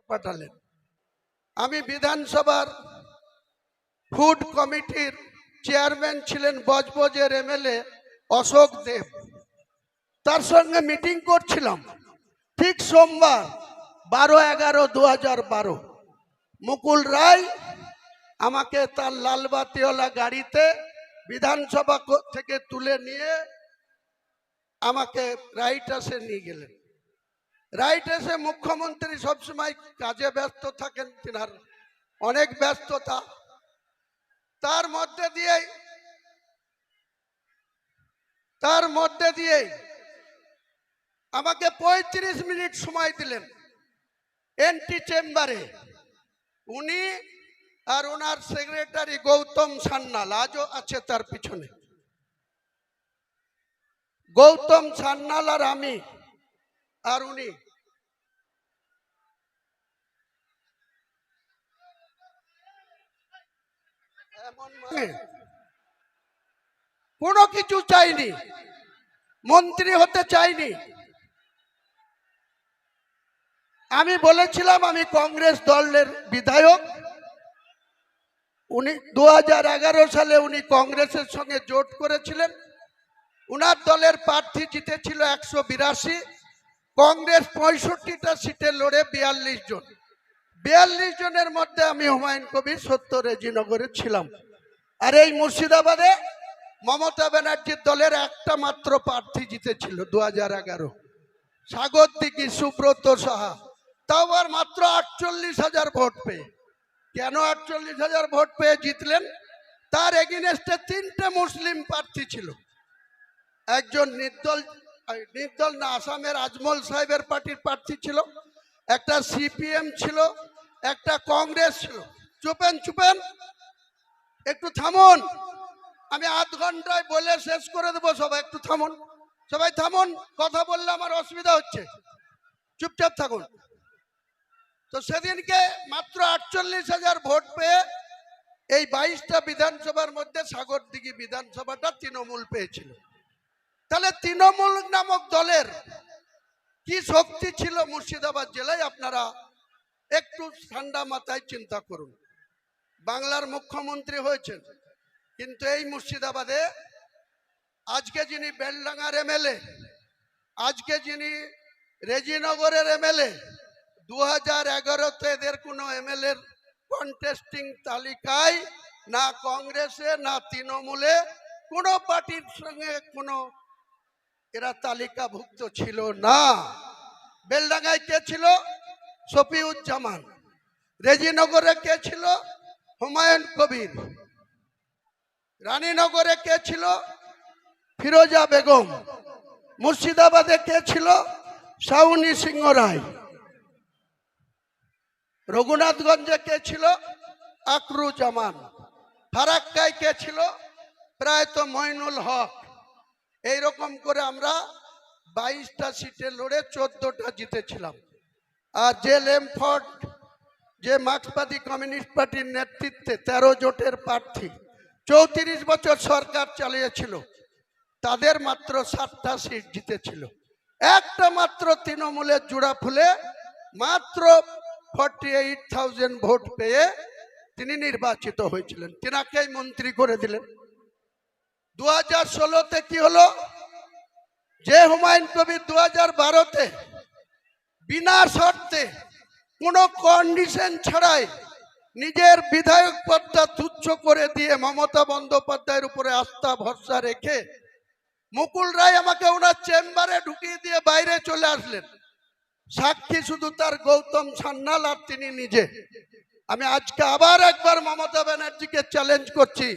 পাঠালেন। আমি বিধানসভার ফুড কমিটির চেয়ারম্যান ছিলেন বজবজের এমএলএ অশোক দেব, তার সঙ্গে মিটিং করছিলাম। ঠিক সোমবার 12/11/2012 মুকুল রায় আমাকে তার লালবাতিওয়ালা গাড়িতে বিধানসভা থেকে তুলে নিয়ে আমাকে রাইট হাউসে নিয়ে গেলেন। রাইট হাউসে মুখ্যমন্ত্রী সবসময় কাজে ব্যস্ত থাকেন, তিনার অনেক ব্যস্ততা। তার মধ্যে দিয়ে আমাকে 35 মিনিট সময় দিলেন এন্টি চেম্বারে। উনি আর ওনার সেক্রেটারি গৌতম সান্যাল আজও আছে তার পিছনে। গৌতম সান্যাল আর আমি আর উনি কোনো কিছু চাইনি, মন্ত্রী হতে চাইনি। আমি বলেছিলাম আমি কংগ্রেস দলের বিধায়ক। উনি 2011 সালে উনি কংগ্রেসের সঙ্গে জোট করেছিলেন। উনার দলের প্রার্থী জিতেছিল 182, কংগ্রেস 65টা সিটে লড়ে 42 জন। 42 জনের মধ্যে আমি হুমায়ুন কবির 70 রেজিনগরে ছিলাম। আর এই মুর্শিদাবাদে মমতা ব্যানার্জির দলের একটা মাত্র প্রার্থী জিতেছিল 2011, সাগরদিঘি সুব্রত সাহা, তাও আর মাত্র 48,000 ভোট পেয়ে। কেন 48,000 ভোট পেয়ে জিতলেন? তার এগেইনস্টে 3টে মুসলিম প্রার্থী ছিল। একজন নির্দল না, আসামের আজমল সাহেবের পার্টির প্রার্থী ছিল, একটা সিপিএম ছিল, একটা কংগ্রেস ছিল। চুপেন একটু থামুন, আমি আধ ঘন্টায় বলে শেষ করে দেবো। সবাই একটু থামুন, সবাই থামুন, কথা বললে আমার অসুবিধা হচ্ছে, চুপচাপ থাকুন। তো সেদিনকে মাত্র 48,000 ভোট পেয়ে এই 22টা বিধানসভার মধ্যে সাগরদিঘি বিধানসভাটা তৃণমূল পেয়েছিল। তাহলে তৃণমূল নামক দলের কি শক্তি ছিল মুর্শিদাবাদ জেলায়, আপনারা একটু ঠান্ডা মাথায় চিন্তা করুন। বাংলার মুখ্যমন্ত্রী হয়েছেন, কিন্তু এই মুর্শিদাবাদে আজকে যিনি বেলডাঙ্গার এমএলএ, আজকে যিনি রেজিনগরের এমএলএ, 2011-তে এদের কোনো এমএলএর কন্টেস্টিং তালিকায় না কংগ্রেসে না তৃণমূলে কোনো পার্টির সঙ্গে কোনো এরা তালিকাভুক্ত ছিল না। বেলডাঙ্গায় কে ছিল? শফিউজ্জামান। রেজিনগরে কে ছিল? হুমায়ুন কবির। রানীনগরে কে ছিল? ফিরোজা বেগম। মুর্শিদাবাদে কে ছিল? শাউনি সিংহ রায়। রঘুনাথগঞ্জে কে ছিল? আকরুজ্জামান। ফারাক্কায় কে ছিল? প্রায়ত মইনুল হক। এইরকম করে আমরা 22টা সিটে লড়ে 14টা জিতেছিলাম। আর যে লেমফোর্ড, যে মার্ক্সবাদী কমিউনিস্ট পার্টির নেতৃত্বে 13 জোটের প্রার্থী 34 বছর সরকার চালিয়েছিল, তাদের মাত্র 7টা সিট জিতেছিল। একটা মাত্র তৃণমূলের জোড়া ফুলে মাত্র 48,000 ভোট পেয়ে তিনি নির্বাচিত হয়েছিলেন, তিনাকেই মন্ত্রী করে দিলেন। 2016-তে কি হলো? যে হুমায়ুন কবির 2012-তে বিনা শর্তে কোনো কন্ডিশন ছাড়াই নিজের বিধায়ক পদটা তুচ্ছ করে দিয়ে মমতা বন্দ্যোপাধ্যায়ের উপরে আস্থা ভরসা রেখে মুকুল রায় আমাকে ওনার চেম্বারে ঢুকিয়ে দিয়ে বাইরে চলে আসলেন। সাক্ষী শুধু তার গৌতম সান্যাল আর তিনি নিজে। আমি আজকে আবার একবার মমতা ব্যানার্জিকে চ্যালেঞ্জ করছি,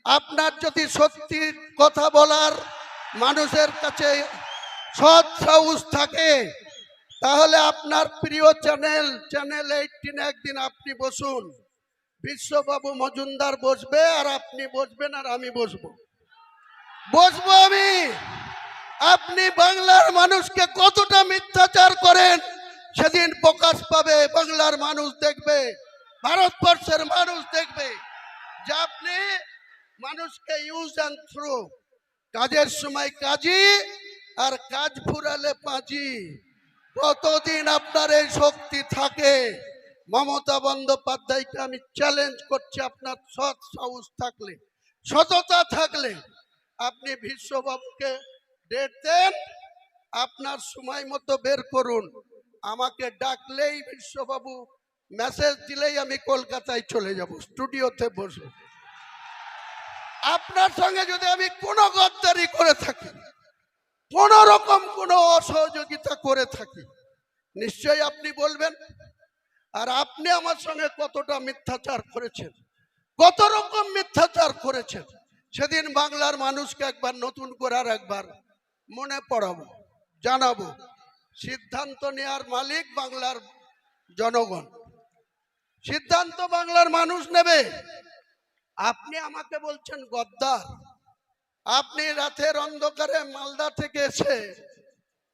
আপনার যদি সত্যি কথা বলার মানুষের কাছে সৎ সাহস থাকে, তাহলে আপনার প্রিয় চ্যানেল 18 একদিন আপনি বসুন, বিশ্ববাবু মজুমদার বসবে আর আপনি বসবেন আর আমি বসবো আমি। আপনি বাংলার মানুষকে কতটা মিথ্যাচার করেন সেদিন প্রকাশ পাবে। বাংলার মানুষ দেখবে, ভারতবর্ষের মানুষ দেখবে যে আপনি মানুষকে ইউজ অ্যান্ড থ্রো, কাজের সময় কাজী আর কাজ ফুরালে পাঁজি। কতদিন আপনার এই শক্তি থাকে মমতা বন্দ্যোপাধ্যায়কে আমি চ্যালেঞ্জ করছি, আপনার সৎ সাহস থাকলে, সততা থাকলে আপনি বিশ্ববাবুকে ডেট দেন, আপনার সময় মতো বের করুন। আমাকে ডাকলেই বিশ্ববাবু মেসেজ দিলেই আমি কলকাতায় চলে যাব, স্টুডিওতে বসে। আপনার সঙ্গে যদি আমি কোনো গদ্দারি করে থাকি, কোন রকম কোনো অসহযোগিতা করে থাকি, নিশ্চয়ই আপনি বলবেন। আর আপনি আমার সঙ্গে কতটা মিথ্যাচার করেছেন, কত রকম মিথ্যাচার করেছেন, সেদিন বাংলার মানুষকে একবার নতুন করে আর একবার মনে পড়াবো, জানাবো। সিদ্ধান্ত নেওয়ার মালিক বাংলার জনগণ, সিদ্ধান্ত বাংলার মানুষ নেবে। আপনি আমাকে বলছেন গদ্দার। আপনি রাতের অন্ধকারে মালদা থেকে এসে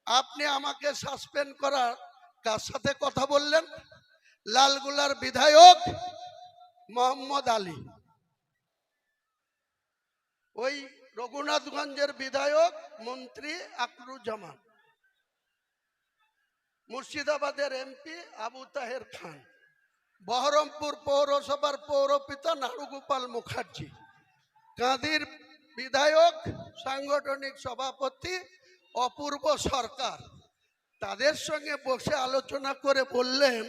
আপনি আমাকে সাসপেন্ড করার কার সাথে কথা বললেন? লালগুলার বিধায়ক মোহাম্মদ আলী, ওই রঘুনাথগঞ্জের বিধায়ক মন্ত্রী আকরুজ্জামান, মুর্শিদাবাদের এমপি আবু তাহের খান, বহরমপুর পৌরসভার পৌরপিতা নারুগোপাল মুখার্জি, কাঁদির বিধায়ক সাংগঠনিক সভাপতি অপূর্ব সরকার, তাদের সঙ্গে বসে আলোচনা করে বললেন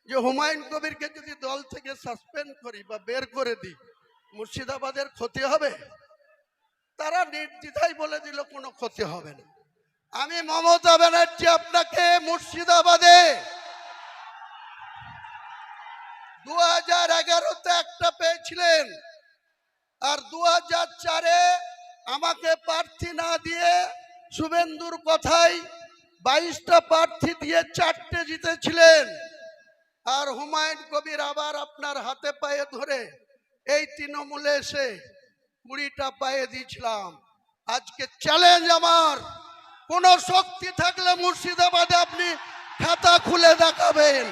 যে হুমায়ুন কবিরকে যদি দল থেকে সাসপেন্ড করি বা বের করে দিই, মুর্শিদাবাদের ক্ষতি হবে। তারা নির্দ্বিধায় বলে দিল কোনো ক্ষতি হবে না। আমি মমতা ব্যানার্জি আপনাকে মুর্শিদাবাদে 2011-তে একটা পেয়েছিলেন, আর 2004-এ আমাকে প্রার্থী না দিয়ে শুভেন্দুর কথায় 22টা প্রার্থী দিয়ে 4টে জিতেছিলেন। আর হুমায়ুন কবির আবার আপনার হাতে পায়ে ধরে এই তৃণমূলে এসে 20টা পায়ে দিয়েছিলাম। আজকে চ্যালেঞ্জ আমার, কোন শক্তি থাকলে মুর্শিদাবাদে আপনি খাতা খুলে দেখাবেন।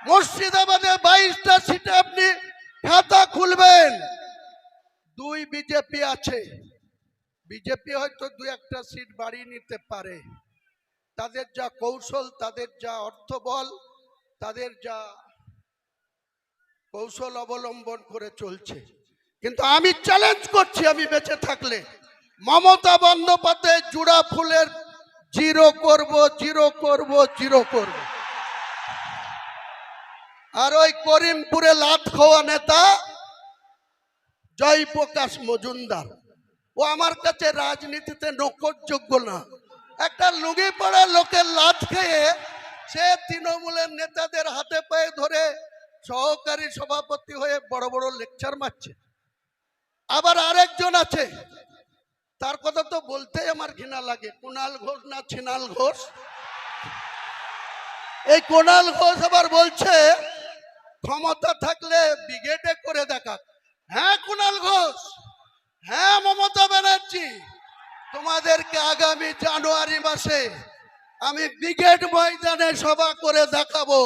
মুর্শিদাবাদে 22টা সিটে আপনি খাতা খুলবেন। 2 বিজেপি আছে, বিজেপি হয়তো 2-1টা সিট বাড়িয়ে নিতে পারে, তাদের যা কৌশল, তাদের যা অর্থবল, তাদের যা কৌশল অবলম্বন করে চলছে। কিন্তু আমি চ্যালেঞ্জ করছি, আমি বেঁচে থাকলে মমতা বন্দ্যোপাধ্যায় জুড়া ফুলের জিরো করব, জিরো করব, জিরো করব। আর ওই করিমপুরে লাত খাওয়া নেতা জয়প্রকাশ মজুমদার, ও আমার কাছে রাজনীতিতে নকরযোগ্য না। একটা লুঙ্গি পড়া লোকের লাত খেয়ে সে তৃণমূলের নেতাদের হাতে পায়ে ধরে সহকারী সভাপতি হয়ে বড় বড় লেকচার মারছে। আবার আরেকজন আছে, তার কথা তো বলতেই আমার ঘৃণা লাগে, কুণাল ঘোষ না ছিনাল ঘোষ। এই কুণাল ঘোষ আবার বলছে ক্ষমতা থাকলে ব্রিগেডে করে দেখা। হ্যাঁ কুণাল ঘোষ, হ্যাঁ মমতা ব্যানার্জি, তোমাদেরকে আগামী জানুয়ারি মাসে আমি ব্রিগেড ময়দানে সভা করে দেখাবো।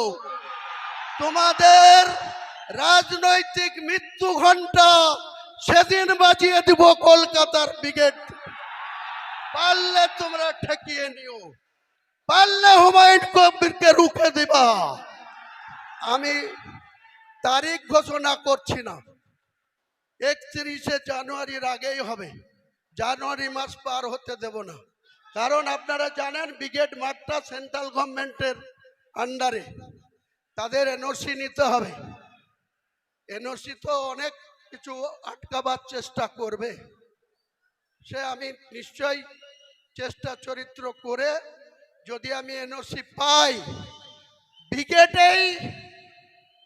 তোমাদের রাজনৈতিক মৃত্যু ঘণ্টা সেদিন বাজিয়ে দিব কলকাতার ব্রিগেড। পারলে তোমরা ঠেকিয়ে নিও, পারলে হুমায়ুন কবিরকে রুখে দিবা। আমি তারিখ ঘোষণা করছি না, 31শে জানুয়ারির আগেই হবে, জানুয়ারি মাস পার হতে দেব না। কারণ আপনারা জানেন ব্রিগেড মাঠটা সেন্ট্রাল গভর্নমেন্টের আন্ডারে, তাদের এনওসি নিতে হবে। এনওসি তো অনেক কিছু আটকাবার চেষ্টা করবে, সে আমি নিশ্চয়ই চেষ্টা চরিত্র করে যদি আমি এনওসি পাই, ব্রিগেডেই।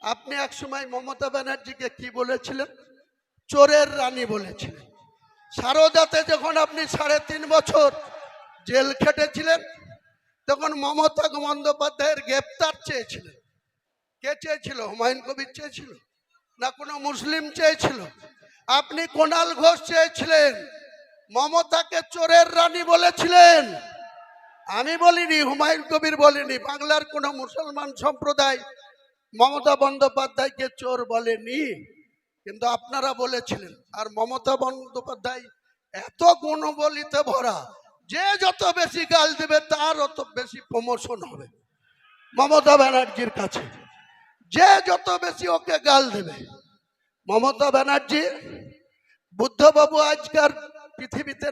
আপনি এক সময় মমতা ব্যানার্জিকে কি বলেছিলেন? চোরের রানী বলেছিলেন। সারদাতে যখন আপনি 3.5 বছর জেল খেটেছিলেন, তখন মমতা বন্দ্যোপাধ্যায়ের গ্রেপ্তার চেয়েছিলেন। কে চেয়েছিল? হুমায়ুন কবির চেয়েছিল না কোনো মুসলিম চেয়েছিল? আপনি কুণাল ঘোষ চেয়েছিলেন, মমতাকে চোরের রানী বলেছিলেন। আমি বলিনি, হুমায়ুন কবির বলেনি, বাংলার কোনো মুসলমান সম্প্রদায় মমতা বন্দ্যোপাধ্যায়কে চোর বলেনি, কিন্তু আপনারা বলেছিলেন। আর মমতা বন্দ্যোপাধ্যায় এত গুণবলিতে ভরা, যে যত বেশি গাল দেবে তার অত বেশি প্রমোশন হবে মমতা ব্যানার্জির কাছে। যে যত বেশি ওকে গাল দেবে। মমতা ব্যানার্জি, বুদ্ধবাবু আজকার পৃথিবীতে